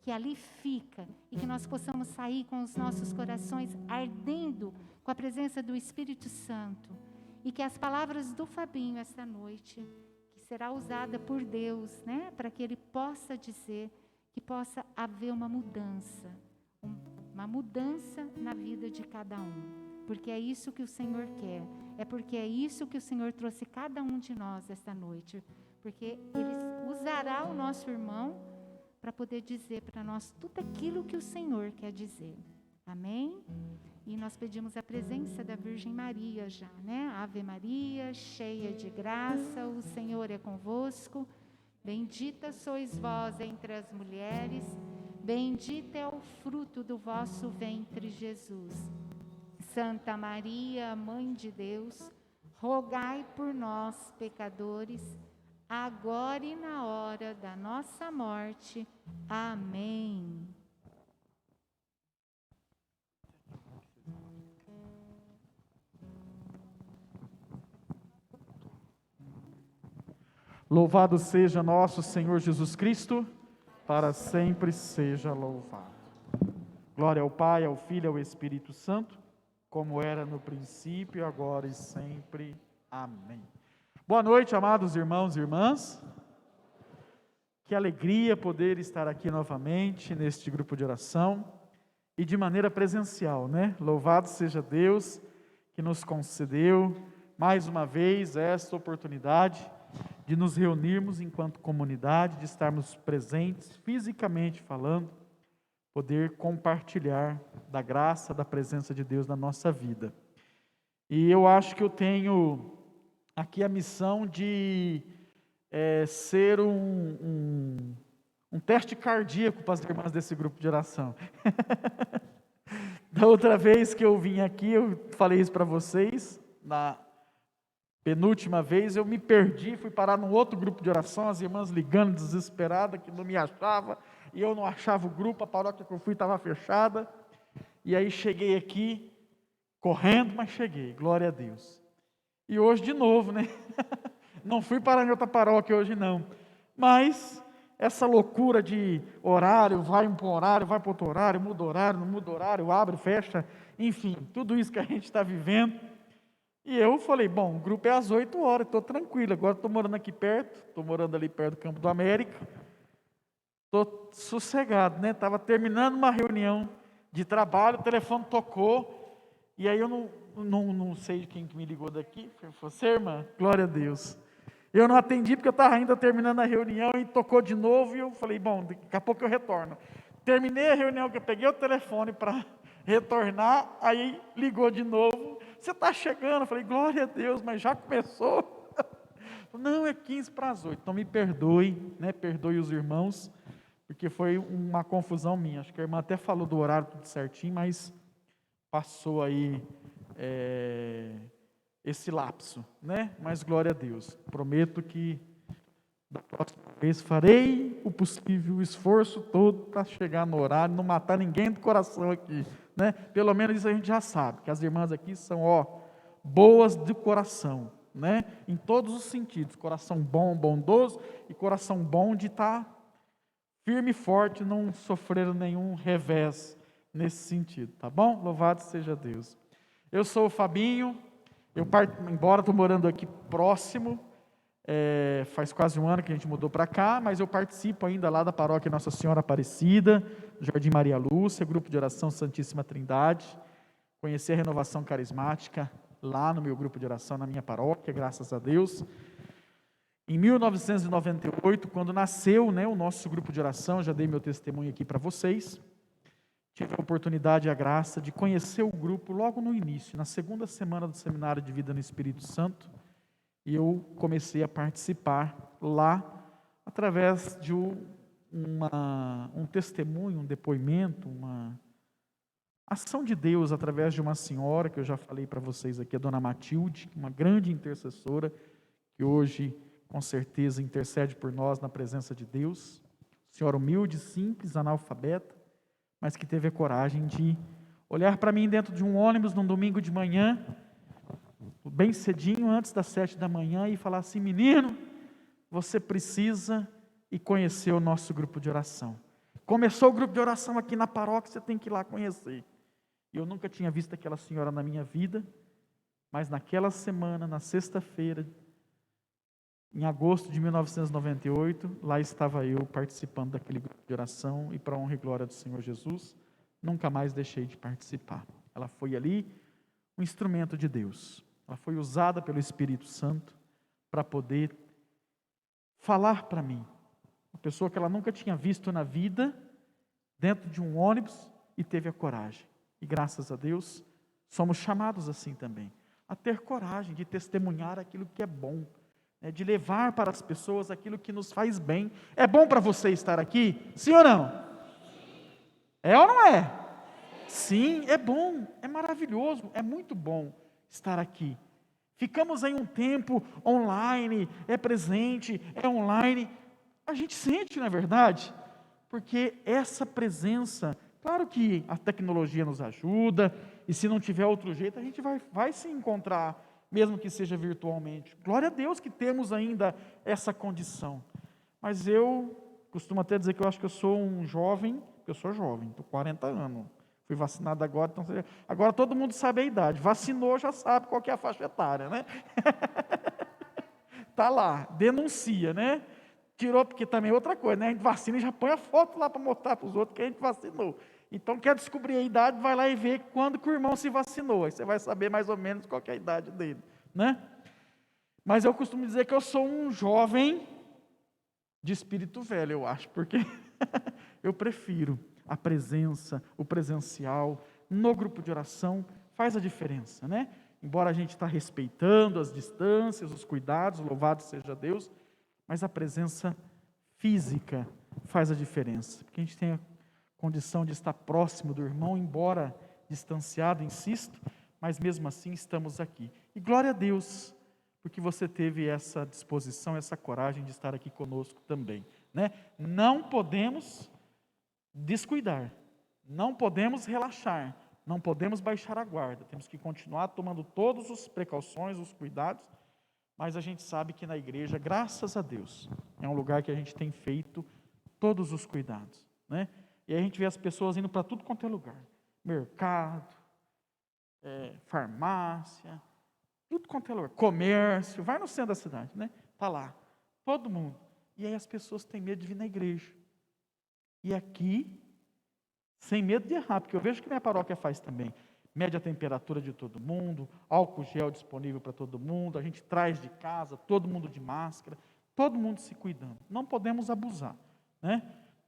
que ali fica, e que nós possamos sair com os nossos corações ardendo com a presença do Espírito Santo, e que as palavras do Fabinho esta noite, que será usada por Deus, né, para que ele possa dizer, que possa haver uma mudança na vida de cada um, porque é isso que o Senhor quer, é porque é isso que o Senhor trouxe cada um de nós esta noite, porque Ele usará o nosso irmão para poder dizer para nós tudo aquilo que o Senhor quer dizer, amém? E nós pedimos a presença da Virgem Maria já, né? Ave Maria, cheia de graça, o Senhor é convosco, bendita sois vós entre as mulheres, bendito é o fruto do vosso ventre, Jesus. Santa Maria, Mãe de Deus, rogai por nós, pecadores, agora e na hora da nossa morte. Amém. Louvado seja nosso Senhor Jesus Cristo, para sempre seja louvado. Glória ao Pai, ao Filho e ao Espírito Santo, como era no princípio, agora e sempre. Amém. Boa noite, amados irmãos e irmãs. Que alegria poder estar aqui novamente neste grupo de oração e de maneira presencial, né? Louvado seja Deus que nos concedeu mais uma vez esta oportunidade de nos reunirmos enquanto comunidade, de estarmos presentes, fisicamente falando, poder compartilhar da graça, da presença de Deus na nossa vida. E eu acho que eu tenho aqui a missão de ser um teste cardíaco para as irmãs desse grupo de oração. Da outra vez que eu vim aqui, eu falei isso para vocês, na penúltima vez eu me perdi, fui parar num outro grupo de oração, as irmãs ligando desesperadas, que não me achava, e eu não achava o grupo, a paróquia que eu fui estava fechada, e aí cheguei aqui, correndo, mas cheguei, glória a Deus. E hoje de novo, né? Não fui parar em outra paróquia hoje não, mas essa loucura de horário, vai para um horário, vai para outro horário, muda horário, não muda horário, abre, fecha, enfim, tudo isso que a gente está vivendo. E eu falei, bom, o grupo é às 8 horas, estou tranquilo, agora estou morando aqui perto, estou morando ali perto do Campo do América, estou sossegado, né? Estava terminando uma reunião de trabalho, o telefone tocou, e aí eu não sei de quem que me ligou daqui, foi você, irmã? Glória a Deus. Eu não atendi porque eu estava ainda terminando a reunião e tocou de novo, e eu falei, bom, daqui a pouco eu retorno. Terminei a reunião, que eu peguei o telefone para retornar, aí ligou de novo, você está chegando? Eu falei, glória a Deus, mas já começou? Não, é 15 para as 8, então me perdoe, né? Perdoe os irmãos, porque foi uma confusão minha, acho que a irmã até falou do horário tudo certinho, mas passou aí esse lapso, né? Mas glória a Deus, prometo que da próxima vez farei o possível, o esforço todo para chegar no horário, não matar ninguém do coração aqui, né? Pelo menos isso a gente já sabe, que as irmãs aqui são, boas de coração, né? Em todos os sentidos, coração bom, bondoso, e coração bom de estar firme e forte, não sofrer nenhum revés nesse sentido, tá bom? Louvado seja Deus. Eu sou o Fabinho, embora estou morando aqui próximo, faz quase um ano que a gente mudou para cá, mas eu participo ainda lá da paróquia Nossa Senhora Aparecida, Jardim Maria Lúcia, grupo de oração Santíssima Trindade. Conheci a renovação carismática lá no meu grupo de oração, na minha paróquia, graças a Deus. Em 1998, quando nasceu, né, o nosso grupo de oração, já dei meu testemunho aqui para vocês, tive a oportunidade e a graça de conhecer o grupo logo no início, na segunda semana do Seminário de Vida no Espírito Santo, e eu comecei a participar lá, através de um testemunho, um depoimento, uma ação de Deus, através de uma senhora, que eu já falei para vocês aqui, a dona Matilde, uma grande intercessora, que hoje, com certeza, intercede por nós na presença de Deus, senhora humilde, simples, analfabeta, mas que teve a coragem de olhar para mim dentro de um ônibus, num domingo de manhã, bem cedinho, antes das 7 da manhã, e falar assim, menino, você precisa ir conhecer o nosso grupo de oração. Começou o grupo de oração aqui na paróquia, você tem que ir lá conhecer. Eu nunca tinha visto aquela senhora na minha vida, mas naquela semana, na sexta-feira, em agosto de 1998, lá estava eu participando daquele grupo de oração, e para a honra e glória do Senhor Jesus, nunca mais deixei de participar. Ela foi ali um instrumento de Deus. Ela foi usada pelo Espírito Santo para poder falar para mim. Uma pessoa que ela nunca tinha visto na vida, dentro de um ônibus, e teve a coragem. E graças a Deus, somos chamados assim também, a ter coragem de testemunhar aquilo que é bom, de levar para as pessoas aquilo que nos faz bem. É bom para você estar aqui? Sim ou não? É ou não é? Sim, é bom, é maravilhoso, é muito bom estar aqui. Ficamos aí um tempo online, é presente, é online. A gente sente, não é verdade? Porque essa presença, claro que a tecnologia nos ajuda, e se não tiver outro jeito, a gente vai se encontrar, mesmo que seja virtualmente. Glória a Deus que temos ainda essa condição. Mas eu costumo até dizer que eu acho que eu sou um jovem, eu sou jovem, estou com 40 anos. Fui vacinado agora, então agora todo mundo sabe a idade. Vacinou, já sabe qual que é a faixa etária, né? Tá lá, denuncia, né? Tirou, porque também é outra coisa, né? A gente vacina e já põe a foto lá para mostrar para os outros que a gente vacinou. Então, quer descobrir a idade, vai lá e vê quando que o irmão se vacinou. Aí você vai saber mais ou menos qual que é a idade dele, né? Mas eu costumo dizer que eu sou um jovem de espírito velho, eu acho, porque eu prefiro a presença, o presencial, no grupo de oração, faz a diferença, né? Embora a gente está respeitando as distâncias, os cuidados, louvado seja Deus, mas a presença física faz a diferença, porque a gente tem a condição de estar próximo do irmão, embora distanciado, insisto, mas mesmo assim estamos aqui. E glória a Deus, porque você teve essa disposição, essa coragem de estar aqui conosco também, né? Não podemos descuidar, não podemos relaxar, não podemos baixar a guarda, temos que continuar tomando todas as precauções, os cuidados, mas a gente sabe que na igreja, graças a Deus, é um lugar que a gente tem feito todos os cuidados, né? E aí a gente vê as pessoas indo para tudo quanto é lugar, mercado, farmácia, tudo quanto é lugar, comércio, vai no centro da cidade, né? Está lá, todo mundo. E aí as pessoas têm medo de vir na igreja. E aqui, sem medo de errar, porque eu vejo que minha paróquia faz também. Mede a temperatura de todo mundo, álcool gel disponível para todo mundo, a gente traz de casa, todo mundo de máscara, todo mundo se cuidando. Não podemos abusar, né?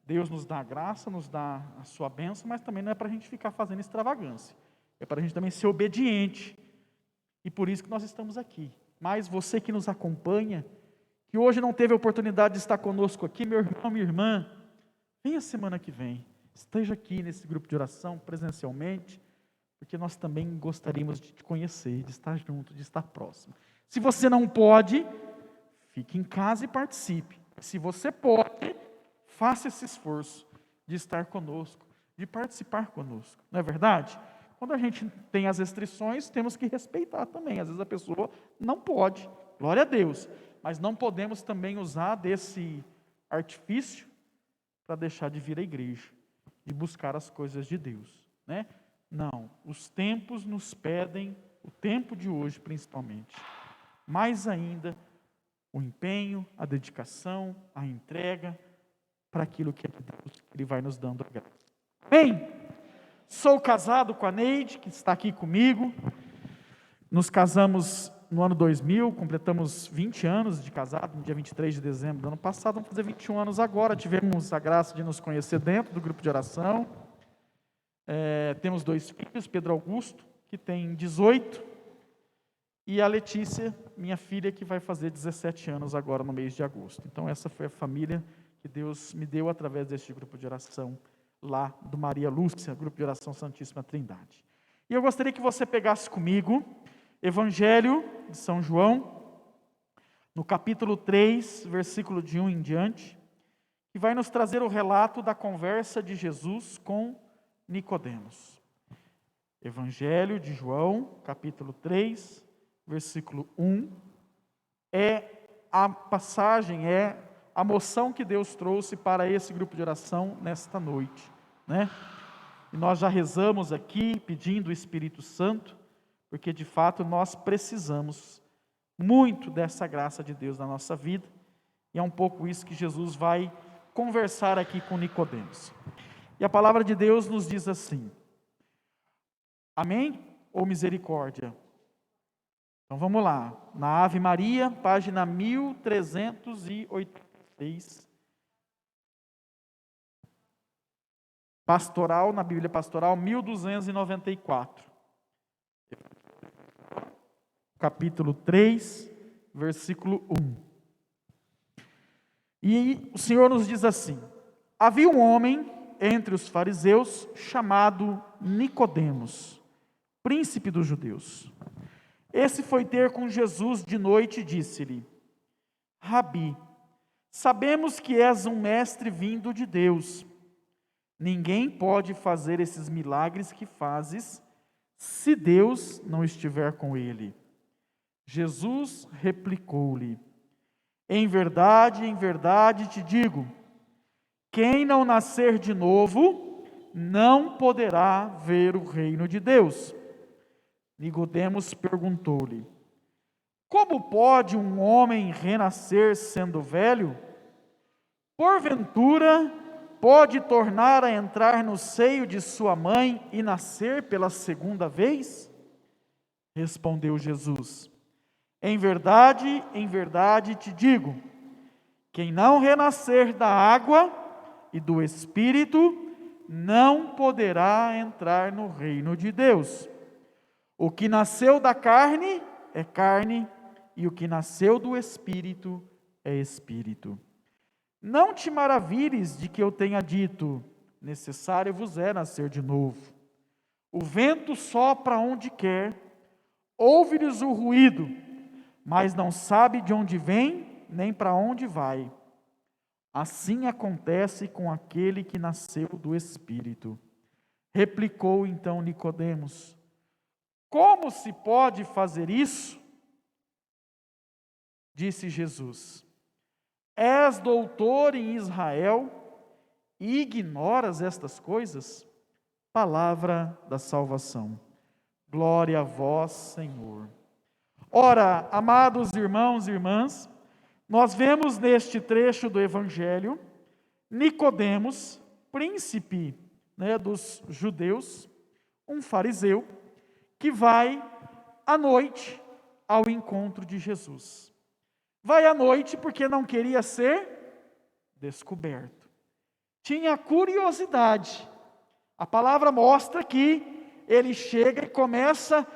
Deus nos dá a graça, nos dá a sua bênção, mas também não é para a gente ficar fazendo extravagância. É para a gente também ser obediente. E por isso que nós estamos aqui. Mas você que nos acompanha, que hoje não teve a oportunidade de estar conosco aqui, meu irmão, minha irmã, venha semana que vem, esteja aqui nesse grupo de oração presencialmente, porque nós também gostaríamos de te conhecer, de estar junto, de estar próximo. Se você não pode, fique em casa e participe. Se você pode, faça esse esforço de estar conosco, de participar conosco, não é verdade? Quando a gente tem as restrições, temos que respeitar também. Às vezes a pessoa não pode, glória a Deus, mas não podemos também usar desse artifício para deixar de vir à igreja, de buscar as coisas de Deus, né? Não, os tempos nos pedem, o tempo de hoje principalmente, mais ainda, o empenho, a dedicação, a entrega para aquilo que é de Deus, que Ele vai nos dando a graça. Amém? Sou casado com a Neide, que está aqui comigo. Nos casamos no ano 2000, completamos 20 anos de casado, no dia 23 de dezembro do ano passado, vamos fazer 21 anos agora. Tivemos a graça de nos conhecer dentro do grupo de oração. Temos 2 filhos, Pedro Augusto, que tem 18, e a Letícia, minha filha, que vai fazer 17 anos agora no mês de agosto. Então essa foi a família que Deus me deu através deste grupo de oração lá do Maria Lúcia, grupo de oração Santíssima Trindade. E eu gostaria que você pegasse comigo Evangelho de São João, no capítulo 3, versículo de 1 em diante, que vai nos trazer o relato da conversa de Jesus com Nicodemos. Evangelho de João, capítulo 3, versículo 1, a passagem é a moção que Deus trouxe para esse grupo de oração nesta noite, né? E nós já rezamos aqui pedindo o Espírito Santo, porque de fato nós precisamos muito dessa graça de Deus na nossa vida, e é um pouco isso que Jesus vai conversar aqui com Nicodemos. E a palavra de Deus nos diz assim: amém ou misericórdia? Então vamos lá, na Ave Maria, página 1386, pastoral, na Bíblia Pastoral, 1294, capítulo 3, versículo 1. E o Senhor nos diz assim: havia um homem entre os fariseus chamado Nicodemos, príncipe dos judeus. Esse foi ter com Jesus de noite e disse-lhe: Rabi, sabemos que és um mestre vindo de Deus. Ninguém pode fazer esses milagres que fazes se Deus não estiver com ele. Jesus replicou-lhe: em verdade te digo, quem não nascer de novo não poderá ver o reino de Deus. Nicodemos perguntou-lhe: como pode um homem renascer sendo velho? Porventura pode tornar a entrar no seio de sua mãe e nascer pela segunda vez? Respondeu Jesus: em verdade te digo, quem não renascer da água e do Espírito não poderá entrar no reino de Deus. O que nasceu da carne é carne, e o que nasceu do Espírito é Espírito. Não te maravilhes de que eu tenha dito, necessário vos é nascer de novo. O vento sopra onde quer, ouve-lhes o ruído, mas não sabe de onde vem, nem para onde vai. Assim acontece com aquele que nasceu do Espírito. Replicou então Nicodemos: como se pode fazer isso? Disse Jesus: és doutor em Israel e ignoras estas coisas? Palavra da salvação. Glória a vós, Senhor. Ora, amados irmãos e irmãs, nós vemos neste trecho do Evangelho Nicodemos, príncipe, dos judeus, um fariseu, que vai à noite ao encontro de Jesus. Vai à noite porque não queria ser descoberto. Tinha curiosidade. A palavra mostra que ele chega e começa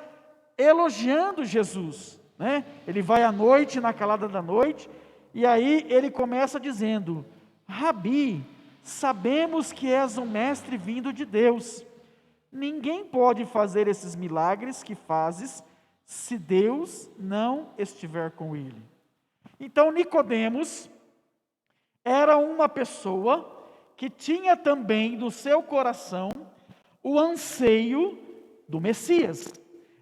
elogiando Jesus, né? Ele vai à noite, na calada da noite, e aí ele começa dizendo: Rabi, sabemos que és um mestre vindo de Deus. Ninguém pode fazer esses milagres que fazes se Deus não estiver com ele. Então Nicodemos era uma pessoa que tinha também no seu coração o anseio do Messias.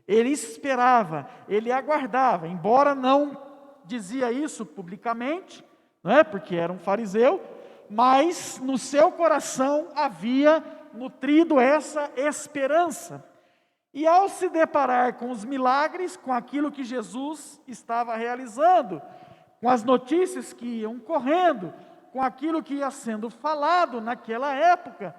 Ele esperava, ele aguardava, embora não dizia isso publicamente, não é? Porque era um fariseu, mas no seu coração havia nutrido essa esperança. E ao se deparar com os milagres, com aquilo que Jesus estava realizando, com as notícias que iam correndo, com aquilo que ia sendo falado naquela época,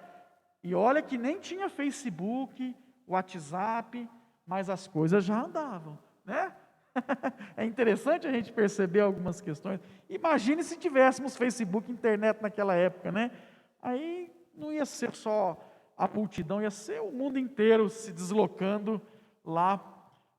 e olha que nem tinha Facebook, WhatsApp, mas as coisas já andavam, né? É interessante a gente perceber algumas questões. Imagine se tivéssemos Facebook, internet naquela época, né? Aí não ia ser só a multidão, ia ser o mundo inteiro se deslocando lá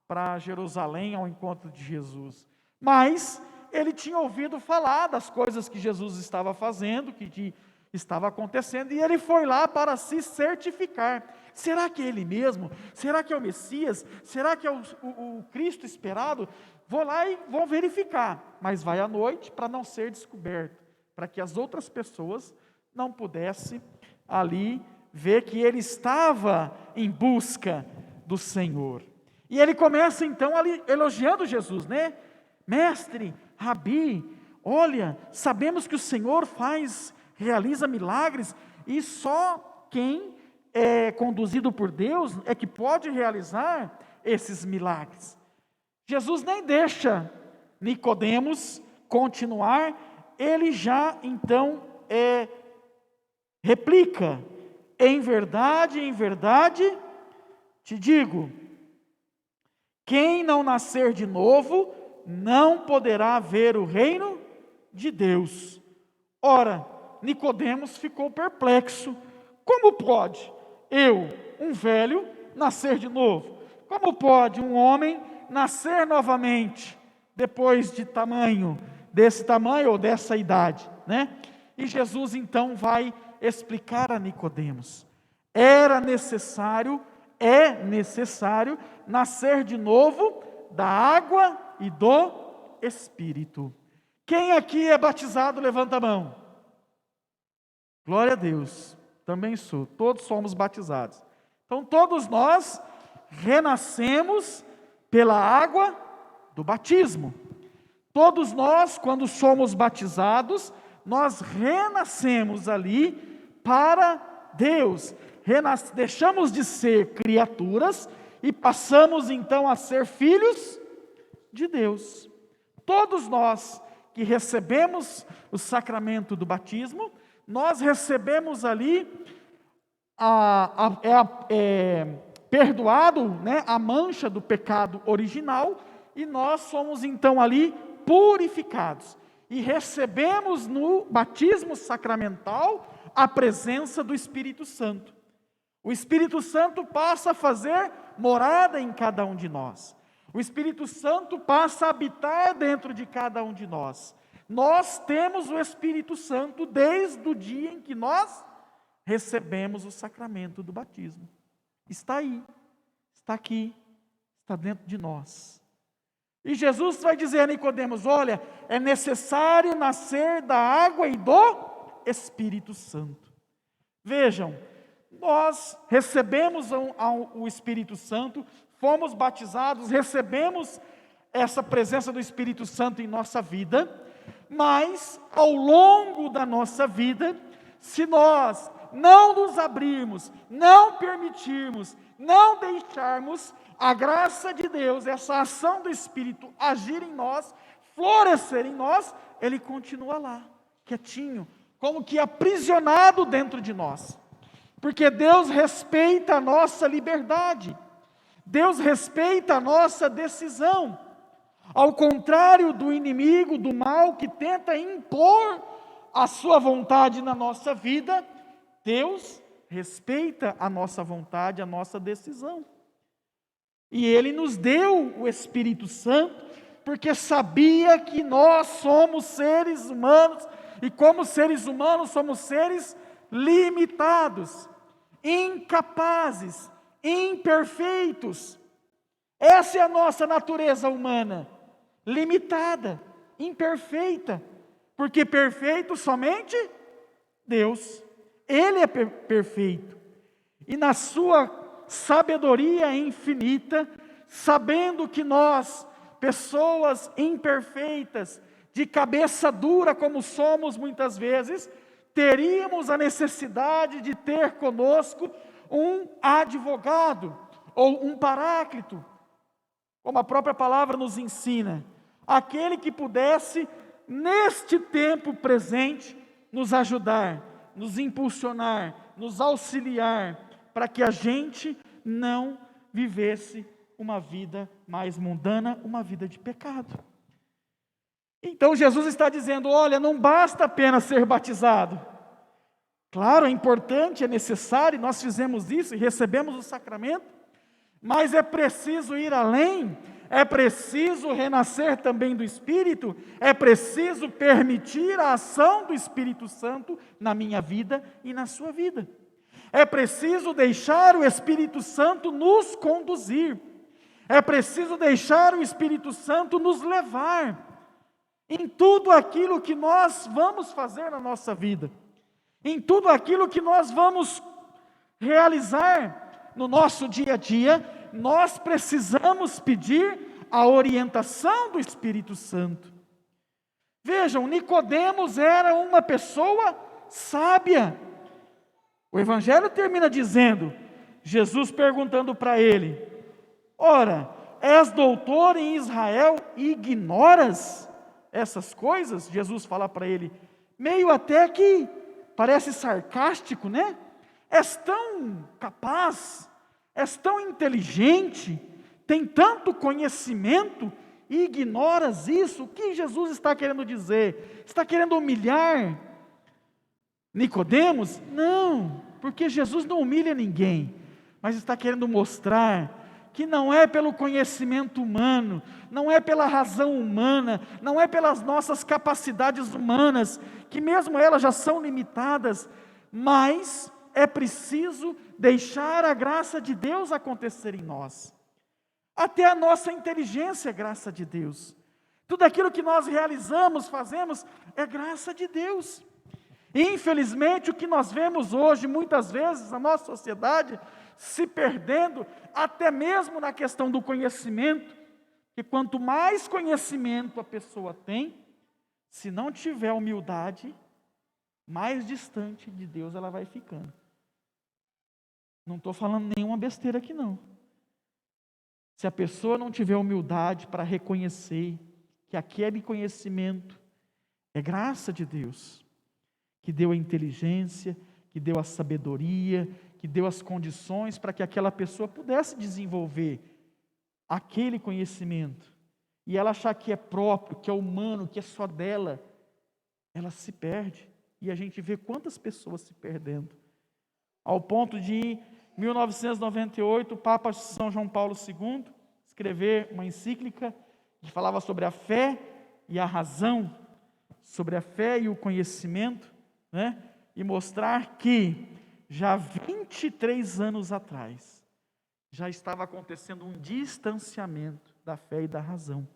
para Jerusalém ao encontro de Jesus. Mas ele tinha ouvido falar das coisas que Jesus estava fazendo, que estava acontecendo, e ele foi lá para se certificar. Será que é ele mesmo? Será que é o Messias? Será que é o Cristo esperado? Vou lá e vou verificar, mas vai à noite para não ser descoberto, para que as outras pessoas não pudessem ali ver que ele estava em busca do Senhor. E ele começa então ali elogiando Jesus, né? Mestre, Rabi, olha, sabemos que o Senhor realiza milagres, e só quem é conduzido por Deus é que pode realizar esses milagres. Jesus nem deixa Nicodemos continuar, ele já então replica: em verdade, te digo, quem não nascer de novo não poderá ver o reino de Deus. Ora, Nicodemos ficou perplexo. Como pode eu, um velho, nascer de novo? Como pode um homem nascer novamente depois desse tamanho ou dessa idade, né? E Jesus então vai explicar a Nicodemos: é necessário nascer de novo da água e do Espírito. Quem aqui é batizado, levanta a mão. Glória a Deus, também sou, todos somos batizados. Então todos nós renascemos pela água do batismo. Todos nós, quando somos batizados, nós renascemos ali para Deus. Deixamos de ser criaturas e passamos então a ser filhos de Deus. Todos nós que recebemos o sacramento do batismo, nós recebemos ali perdoado, né, a mancha do pecado original, e nós somos então ali purificados, e recebemos no batismo sacramental a presença do Espírito Santo. O Espírito Santo passa a fazer morada em cada um de nós. O Espírito Santo passa a habitar dentro de cada um de nós. Nós temos o Espírito Santo desde o dia em que nós recebemos o sacramento do batismo. Está aí, está aqui, está dentro de nós. E Jesus vai dizer a Nicodemos: olha, é necessário nascer da água e do Espírito Santo. Vejam, nós recebemos o Espírito Santo, fomos batizados, recebemos essa presença do Espírito Santo em nossa vida, mas ao longo da nossa vida, se nós não nos abrirmos, não permitirmos, não deixarmos a graça de Deus, essa ação do Espírito agir em nós, florescer em nós, ele continua lá, quietinho, como que aprisionado dentro de nós. Porque Deus respeita a nossa liberdade, Deus respeita a nossa decisão. Ao contrário do inimigo, do mal, que tenta impor a sua vontade na nossa vida, Deus respeita a nossa vontade, a nossa decisão. E Ele nos deu o Espírito Santo, porque sabia que nós somos seres humanos, e como seres humanos somos seres limitados, incapazes, imperfeitos. Essa é a nossa natureza humana, limitada, imperfeita, porque perfeito somente Deus. Ele é perfeito, e na sua sabedoria infinita, sabendo que nós, pessoas imperfeitas, de cabeça dura como somos muitas vezes, teríamos a necessidade de ter conosco um advogado, ou um paráclito, como a própria palavra nos ensina, aquele que pudesse, neste tempo presente, nos ajudar, nos impulsionar, nos auxiliar, para que a gente não vivesse uma vida mais mundana, uma vida de pecado. Então Jesus está dizendo: olha, não basta apenas ser batizado. Claro, é importante, é necessário, nós fizemos isso e recebemos o sacramento, mas é preciso ir além, é preciso renascer também do Espírito, é preciso permitir a ação do Espírito Santo na minha vida e na sua vida. É preciso deixar o Espírito Santo nos conduzir, é preciso deixar o Espírito Santo nos levar em tudo aquilo que nós vamos fazer na nossa vida, em tudo aquilo que nós vamos realizar no nosso dia a dia. Nós precisamos pedir a orientação do Espírito Santo. Vejam, Nicodemos era uma pessoa sábia. O Evangelho termina dizendo, Jesus perguntando para ele: ora, és doutor em Israel e ignoras essas coisas? Jesus fala para ele, meio até que parece sarcástico, né? És tão capaz, és tão inteligente, tem tanto conhecimento e ignoras isso? O que Jesus está querendo dizer? Está querendo humilhar Nicodemos? Não, porque Jesus não humilha ninguém, mas está querendo mostrar que não é pelo conhecimento humano, não é pela razão humana, não é pelas nossas capacidades humanas, que mesmo elas já são limitadas, mas é preciso deixar a graça de Deus acontecer em nós. Até a nossa inteligência é graça de Deus. Tudo aquilo que nós realizamos, fazemos, é graça de Deus. Infelizmente, o que nós vemos hoje, muitas vezes, na nossa sociedade, se perdendo, até mesmo na questão do conhecimento, que quanto mais conhecimento a pessoa tem, se não tiver humildade, mais distante de Deus ela vai ficando. Não estou falando nenhuma besteira aqui não. Se a pessoa não tiver humildade para reconhecer que aquele conhecimento é graça de Deus, que deu a inteligência, que deu a sabedoria, que deu as condições para que aquela pessoa pudesse desenvolver aquele conhecimento, e ela achar que é próprio, que é humano, que é só dela, ela se perde, e a gente vê quantas pessoas se perdendo, ao ponto de, em 1998, o Papa São João Paulo II escrever uma encíclica que falava sobre a fé e a razão, sobre a fé e o conhecimento, né? E mostrar que já 23 anos atrás já estava acontecendo um distanciamento da fé e da razão.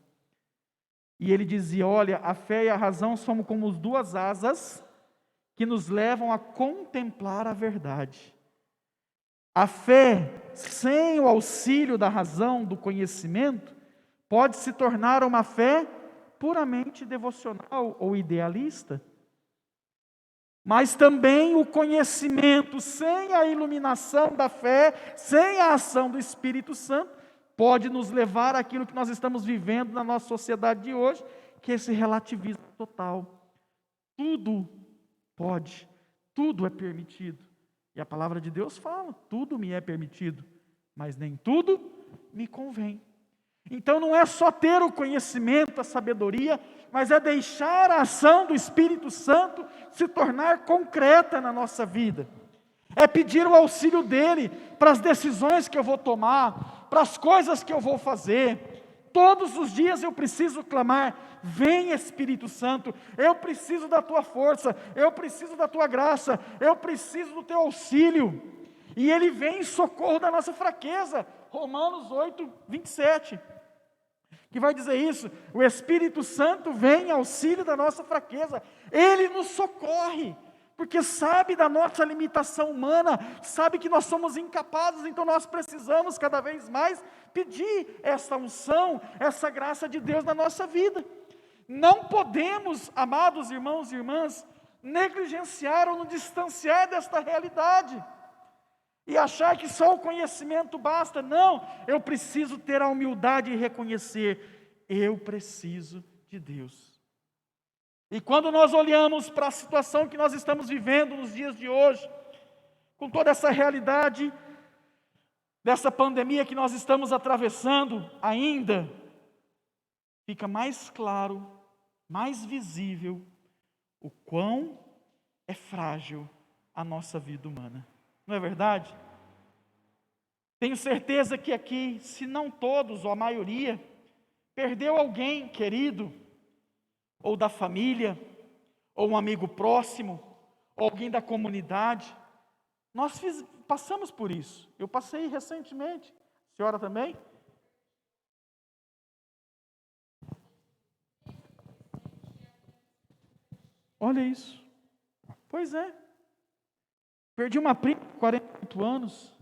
E ele dizia, olha, a fé e a razão são como as duas asas que nos levam a contemplar a verdade. A fé, sem o auxílio da razão, do conhecimento, pode se tornar uma fé puramente devocional ou idealista. Mas também o conhecimento, sem a iluminação da fé, sem a ação do Espírito Santo, pode nos levar àquilo que nós estamos vivendo na nossa sociedade de hoje, que é esse relativismo total. Tudo pode, tudo é permitido. E a palavra de Deus fala, tudo me é permitido, mas nem tudo me convém. Então não é só ter o conhecimento, a sabedoria, mas é deixar a ação do Espírito Santo se tornar concreta na nossa vida. É pedir o auxílio dele para as decisões que eu vou tomar, para as coisas que eu vou fazer. Todos os dias eu preciso clamar, vem Espírito Santo, eu preciso da tua força, eu preciso da tua graça, eu preciso do teu auxílio. E ele vem em socorro da nossa fraqueza. Romanos 8, 27. Que vai dizer isso, o Espírito Santo vem em auxílio da nossa fraqueza, ele nos socorre, porque sabe da nossa limitação humana, sabe que nós somos incapazes, então nós precisamos cada vez mais pedir essa unção, essa graça de Deus na nossa vida. Não podemos, amados irmãos e irmãs, negligenciar ou nos distanciar desta realidade, e achar que só o conhecimento basta. Não, eu preciso ter a humildade e reconhecer, eu preciso de Deus. E quando nós olhamos para a situação que nós estamos vivendo nos dias de hoje, com toda essa realidade, dessa pandemia que nós estamos atravessando ainda, fica mais claro, mais visível, o quão é frágil a nossa vida humana. Não é verdade? Tenho certeza que aqui, se não todos, ou a maioria, perdeu alguém querido, ou da família, ou um amigo próximo, ou alguém da comunidade. Nós passamos por isso. Eu passei recentemente. A senhora também? Olha isso. Pois é. Perdi uma prima, 48 anos,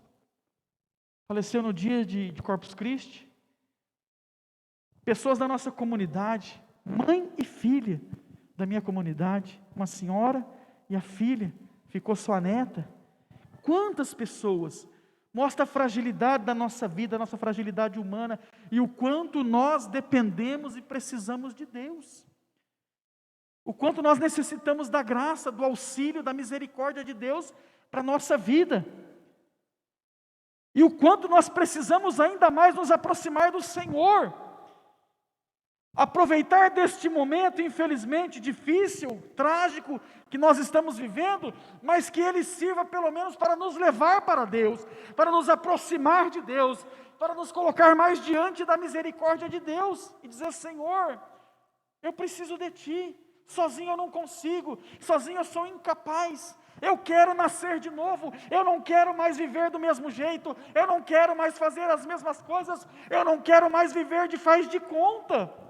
faleceu no dia de Corpus Christi. Pessoas da nossa comunidade, mãe e filha, da minha comunidade, uma senhora e a filha, ficou só a neta. Quantas pessoas? Mostra a fragilidade da nossa vida, a nossa fragilidade humana, e o quanto nós dependemos e precisamos de Deus. O quanto nós necessitamos da graça, do auxílio, da misericórdia de Deus para a nossa vida. E o quanto nós precisamos ainda mais nos aproximar do Senhor. Aproveitar deste momento, infelizmente, difícil, trágico, que nós estamos vivendo, mas que ele sirva pelo menos para nos levar para Deus, para nos aproximar de Deus, para nos colocar mais diante da misericórdia de Deus, e dizer: Senhor, eu preciso de Ti, sozinho eu não consigo, sozinho eu sou incapaz, eu quero nascer de novo, eu não quero mais viver do mesmo jeito, eu não quero mais fazer as mesmas coisas, eu não quero mais viver de faz de conta,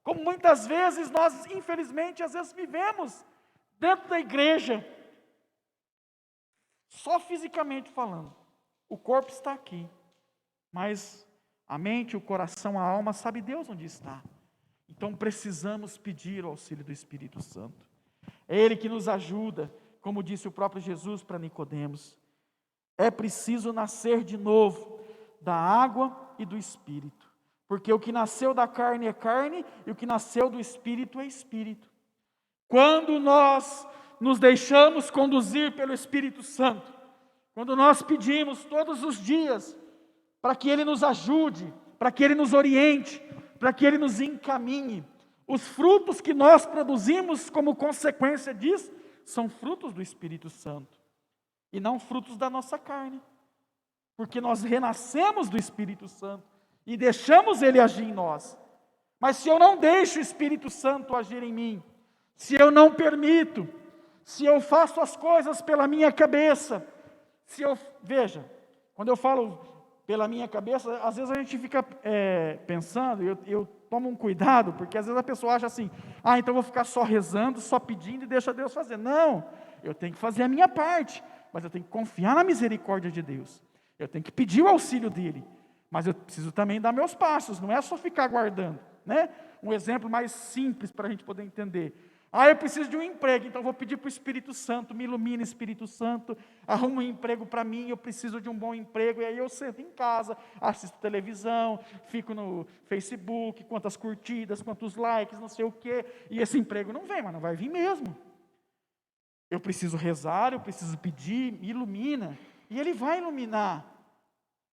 como muitas vezes nós, infelizmente, às vezes vivemos dentro da igreja, só fisicamente falando. O corpo está aqui, mas a mente, o coração, a alma, sabe Deus onde está. Então precisamos pedir o auxílio do Espírito Santo. É Ele que nos ajuda, como disse o próprio Jesus para Nicodemos. É preciso nascer de novo da água e do Espírito. Porque o que nasceu da carne é carne, e o que nasceu do Espírito é Espírito. Quando nós nos deixamos conduzir pelo Espírito Santo, quando nós pedimos todos os dias para que Ele nos ajude, para que Ele nos oriente, para que Ele nos encaminhe, os frutos que nós produzimos como consequência disso, são frutos do Espírito Santo, e não frutos da nossa carne, porque nós renascemos do Espírito Santo, e deixamos Ele agir em nós. Mas se eu não deixo o Espírito Santo agir em mim, se eu não permito, se eu faço as coisas pela minha cabeça, veja, quando eu falo pela minha cabeça, às vezes a gente fica pensando, eu tomo um cuidado, porque às vezes a pessoa acha assim: então eu vou ficar só rezando, só pedindo e deixa Deus fazer. Não, eu tenho que fazer a minha parte, mas eu tenho que confiar na misericórdia de Deus, eu tenho que pedir o auxílio dEle, mas eu preciso também dar meus passos, não é só ficar aguardando, né? Um exemplo mais simples para a gente poder entender: eu preciso de um emprego, então eu vou pedir para o Espírito Santo, me ilumina, Espírito Santo, arruma um emprego para mim, eu preciso de um bom emprego, e aí eu sento em casa, assisto televisão, fico no Facebook, quantas curtidas, quantos likes, não sei o quê, e esse emprego não vem, mas não vai vir mesmo. Eu preciso rezar, eu preciso pedir, me ilumina, e Ele vai iluminar,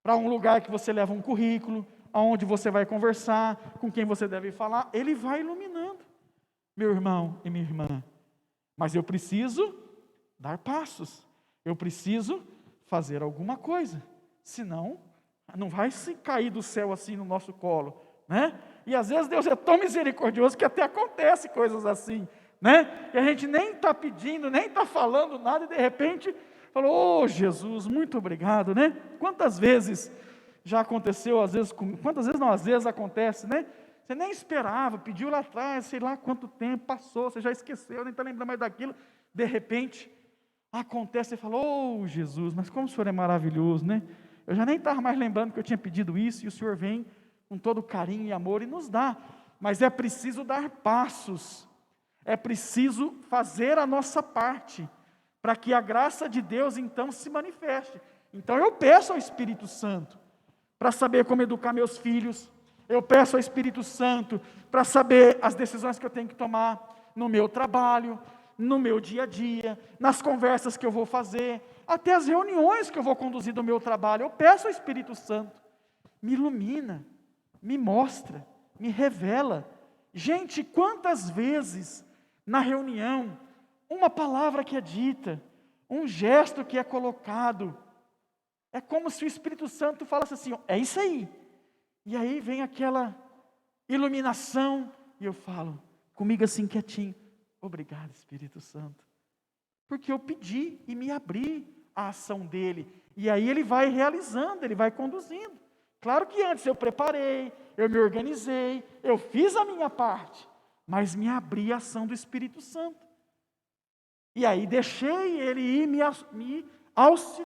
para um lugar que você leva um currículo, aonde você vai conversar, com quem você deve falar, Ele vai iluminando, meu irmão e minha irmã. Mas eu preciso dar passos, eu preciso fazer alguma coisa, senão não vai se cair do céu assim no nosso colo, né? E às vezes Deus é tão misericordioso que até acontece coisas assim, né? E a gente nem está pedindo, nem está falando nada, e de repente falou: Jesus, muito obrigado, né? Quantas vezes já aconteceu, às vezes acontece, né? Você nem esperava, pediu lá atrás, sei lá quanto tempo passou, você já esqueceu, nem está lembrando mais daquilo, de repente acontece, e fala: Jesus, mas como o Senhor é maravilhoso, né? Eu já nem estava mais lembrando que eu tinha pedido isso, e o Senhor vem com todo carinho e amor e nos dá. Mas é preciso dar passos, é preciso fazer a nossa parte, para que a graça de Deus então se manifeste. Então eu peço ao Espírito Santo para saber como educar meus filhos, eu peço ao Espírito Santo para saber as decisões que eu tenho que tomar no meu trabalho, no meu dia a dia, nas conversas que eu vou fazer, até as reuniões que eu vou conduzir do meu trabalho. Eu peço ao Espírito Santo, me ilumina, me mostra, me revela. Gente, quantas vezes na reunião, uma palavra que é dita, um gesto que é colocado, é como se o Espírito Santo falasse assim: é isso aí. E aí vem aquela iluminação, e eu falo comigo assim quietinho: obrigado, Espírito Santo, porque eu pedi e me abri à ação dele, e aí ele vai realizando, ele vai conduzindo. Claro que antes eu preparei, eu me organizei, eu fiz a minha parte, mas me abri à ação do Espírito Santo, e aí deixei ele ir me auxiliar.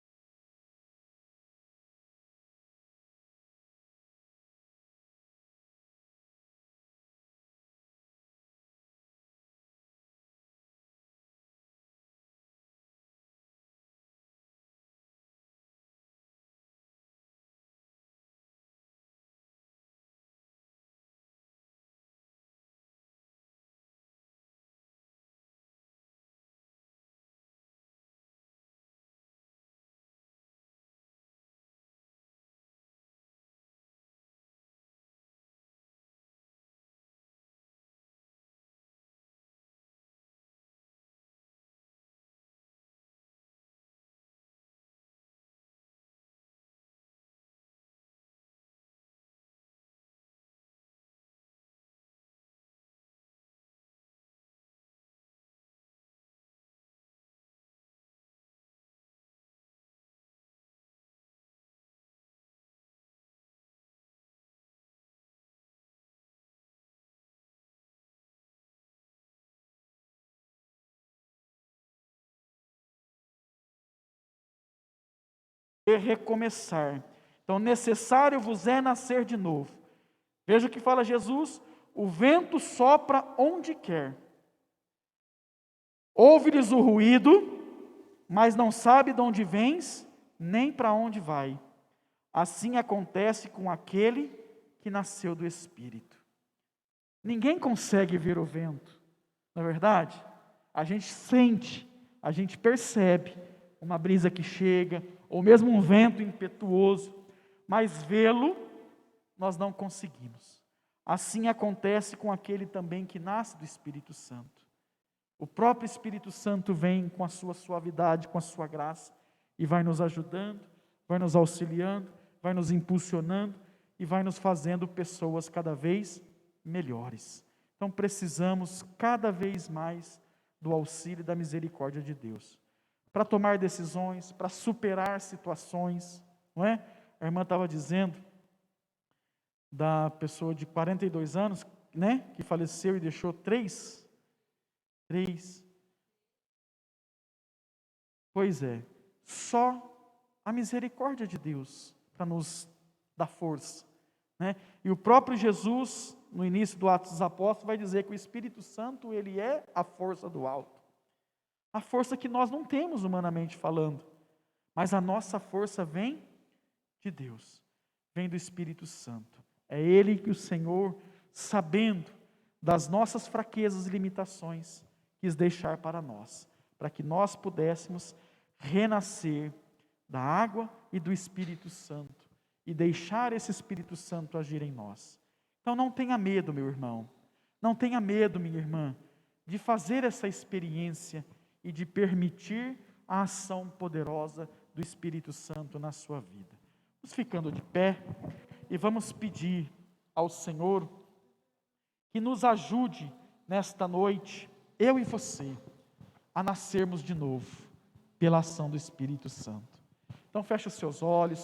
e recomeçar. Então, necessário vos é nascer de novo. Veja o que fala Jesus: o vento sopra onde quer. Ouve-lhes o ruído, mas não sabe de onde vens, nem para onde vai. Assim acontece com aquele que nasceu do Espírito. Ninguém consegue ver o vento, não é verdade? A gente sente, a gente percebe uma brisa que chega, ou mesmo um vento impetuoso, mas vê-lo nós não conseguimos. Assim acontece com aquele também que nasce do Espírito Santo. O próprio Espírito Santo vem com a sua suavidade, com a sua graça, e vai nos ajudando, vai nos auxiliando, vai nos impulsionando e vai nos fazendo pessoas cada vez melhores. Então precisamos cada vez mais do auxílio e da misericórdia de Deus, para tomar decisões, para superar situações, não é? A irmã estava dizendo da pessoa de 42 anos, né, que faleceu e deixou três. Pois é, só a misericórdia de Deus para nos dar força, né? E o próprio Jesus, no início do Atos dos Apóstolos, vai dizer que o Espírito Santo, ele é a força do alto. A força que nós não temos humanamente falando, mas a nossa força vem de Deus, vem do Espírito Santo. É Ele que o Senhor, sabendo das nossas fraquezas e limitações, quis deixar para nós, para que nós pudéssemos renascer da água e do Espírito Santo, e deixar esse Espírito Santo agir em nós. Então não tenha medo, meu irmão, não tenha medo, minha irmã, de fazer essa experiência e de permitir a ação poderosa do Espírito Santo na sua vida. Vamos ficando de pé e vamos pedir ao Senhor que nos ajude nesta noite, eu e você, a nascermos de novo pela ação do Espírito Santo. Então feche os seus olhos.